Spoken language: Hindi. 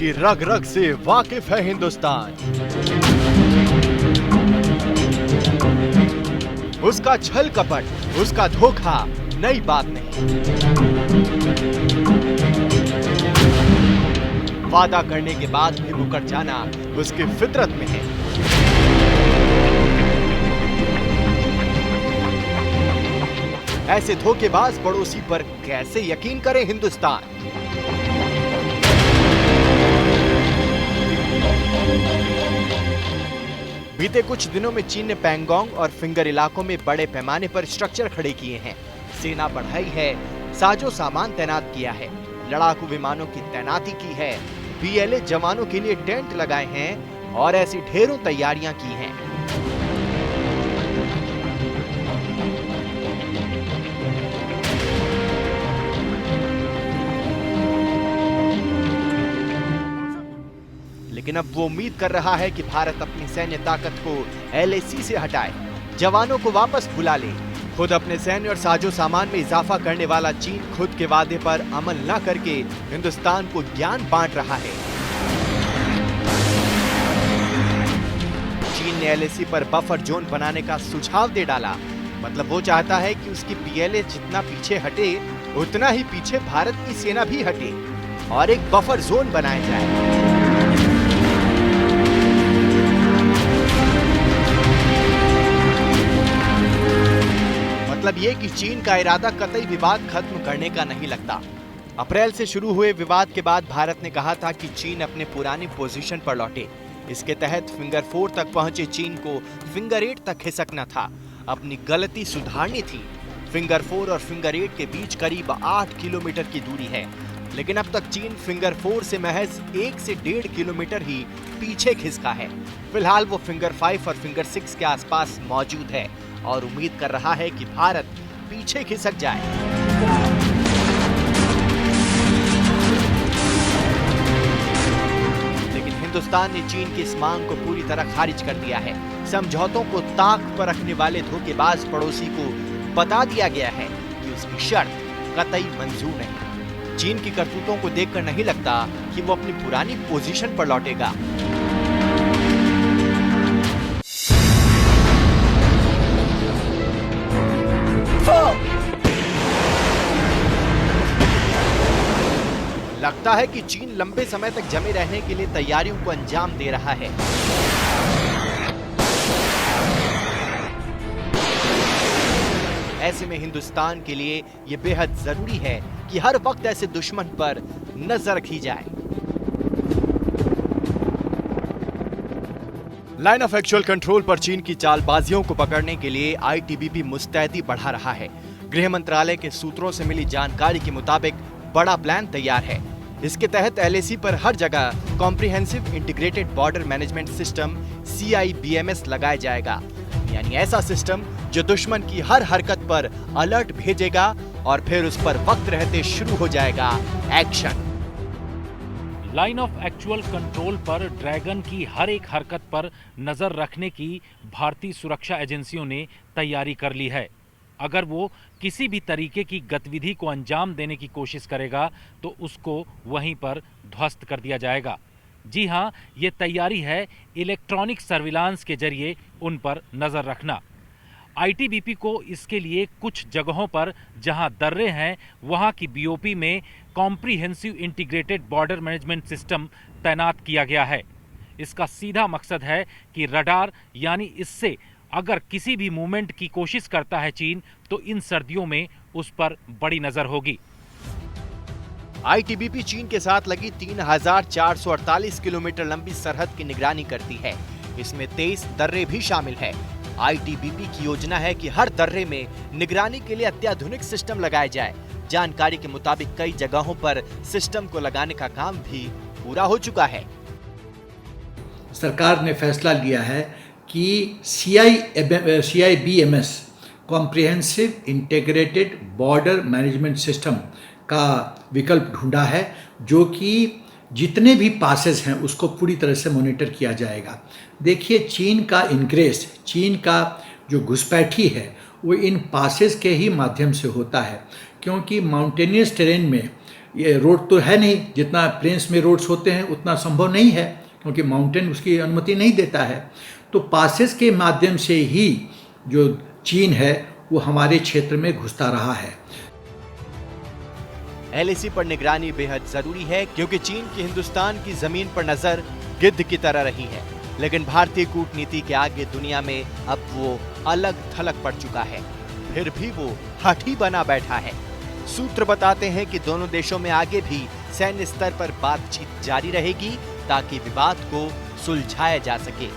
उसकी रग रग से वाकिफ है हिंदुस्तान। उसका छल कपट, उसका धोखा नई बात नहीं। वादा करने के बाद भी मुकर जाना उसकी फितरत में है। ऐसे धोखेबाज पड़ोसी पर कैसे यकीन करे हिंदुस्तान। बीते कुछ दिनों में चीन ने पैंगोंग और फिंगर इलाकों में बड़े पैमाने पर स्ट्रक्चर खड़े किए हैं, सेना बढ़ाई है, साजो सामान तैनात किया है, लड़ाकू विमानों की तैनाती की है, बीएलए जवानों के लिए टेंट लगाए हैं और ऐसी ढेरों तैयारियां की हैं। लेकिन अब वो उम्मीद कर रहा है कि भारत अपनी सैन्य ताकत को एलएसी से हटाए, जवानों को वापस बुला ले। खुद अपने सैन्य और साजो सामान में इजाफा करने वाला चीन खुद के वादे पर अमल न करके हिंदुस्तान को ज्ञान बांट रहा है। चीन ने एलएसी पर बफर जोन बनाने का सुझाव दे डाला। मतलब वो चाहता है कि उसकी बीएलए जितना पीछे हटे उतना ही पीछे भारत की सेना भी हटे और एक बफर जोन बनाया जाए। मतलब ये कि चीन का इरादा कतई विवाद खत्म करने का नहीं लगता। अप्रैल से शुरू हुए विवाद के बाद भारत ने कहा था कि चीन अपने पुरानी पोजीशन पर लौटे। इसके तहत फिंगर 4 तक पहुंचे चीन को फिंगर 8 तक खिसकना था, अपनी गलती सुधारनी थी। फिंगर 4 और फिंगर 8 के बीच करीब 8 किलोमीटर की दूरी है, लेकिन अब तक चीन फिंगर 4 से महज 1 से 1.5 किलोमीटर ही पीछे खिसका है। फिलहाल वो फिंगर 5 और फिंगर 6 के आसपास मौजूद है और उम्मीद कर रहा है कि भारत पीछे खिसक जाए। लेकिन हिंदुस्तान ने चीन की इस मांग को पूरी तरह खारिज कर दिया है। समझौतों को ताक पर रखने वाले धोखेबाज पड़ोसी को बता दिया गया है कि उसकी शर्त कतई मंजूर नहीं। चीन की करतूतों को देखकर नहीं लगता कि वो अपनी पुरानी पोजीशन पर लौटेगा। लगता है कि चीन लंबे समय तक जमे रहने के लिए तैयारियों को अंजाम दे रहा है। ऐसे में हिंदुस्तान के लिए यह बेहद जरूरी है कि हर वक्त ऐसे दुश्मन पर नजर रखी जाए। लाइन ऑफ एक्चुअल कंट्रोल पर चीन की चालबाजियों को पकड़ने के लिए आईटीबीपी मुस्तैदी बढ़ा रहा है। गृह मंत्रालय के सूत्रों से मिली जानकारी के मुताबिक बड़ा प्लान तैयार है। इसके तहत एलएसी पर हर जगह comprehensive integrated border management system CIBMS लगाया जाएगा, यानी ऐसा सिस्टम जो दुश्मन की हर हरकत पर अलर्ट भेजेगा और फिर उस पर वक्त रहते शुरू हो जाएगा action. Line of actual control पर ड्रैगन की हर एक हरकत पर नजर रखने की भारतीय सुरक्षा एजेंसियों ने तैयारी कर ली है। अगर वो किसी भी तरीके की गतिविधि को अंजाम देने की कोशिश करेगा तो उसको वहीं पर ध्वस्त कर दिया जाएगा। जी हां, ये तैयारी है इलेक्ट्रॉनिक सर्विलांस के जरिए उन पर नजर रखना। आईटीबीपी को इसके लिए कुछ जगहों पर जहां दर्रे हैं वहां की बीओपी में comprehensive integrated border management system तैनात किया गया है। इसका सीधा मकसद है कि रडार यानी इससे अगर किसी भी मूवमेंट की कोशिश करता है चीन तो इन सर्दियों में उस पर बड़ी नजर होगी। आईटीबीपी चीन के साथ लगी 3448 किलोमीटर लंबी सरहद की निगरानी करती है। इसमें 23 दर्रे भी शामिल है। आईटीबीपी की योजना है कि हर दर्रे में निगरानी के लिए अत्याधुनिक सिस्टम लगाया जाए। जानकारी के मुताबिक कई जगहों पर सिस्टम को लगाने का काम भी पूरा हो चुका है। सरकार ने फैसला लिया है कि CIBMS comprehensive integrated border management system का विकल्प ढूंढा है, जो कि जितने भी पासेस हैं उसको पूरी तरह से मॉनिटर किया जाएगा। देखिए, चीन का इनग्रेस, चीन का जो घुसपैठी है वो इन पासेस के ही माध्यम से होता है, क्योंकि माउंटेनियस टेरेन में ये रोड तो है नहीं, जितना प्लेन्स में रोड्स होते हैं उतना संभव नहीं है, क्योंकि माउंटेन उसकी अनुमति नहीं देता है। तो पासेस के माध्यम से ही जो चीन है वो हमारे क्षेत्र में घुसता रहा है। LAC पर निगरानी बेहद जरूरी है, क्योंकि चीन की हिंदुस्तान की जमीन पर नजर गिद्ध की तरह रही है, लेकिन भारतीय कूटनीति के आगे दुनिया में अब वो अलग थलग पड़ चुका है, फिर भी वो हठी बना बैठा है। सूत्र बताते हैं कि दोनों देशों में आगे भी सैन्य स्तर पर बातचीत जारी रहेगी, ताकि विवाद को सुलझाया जा सके।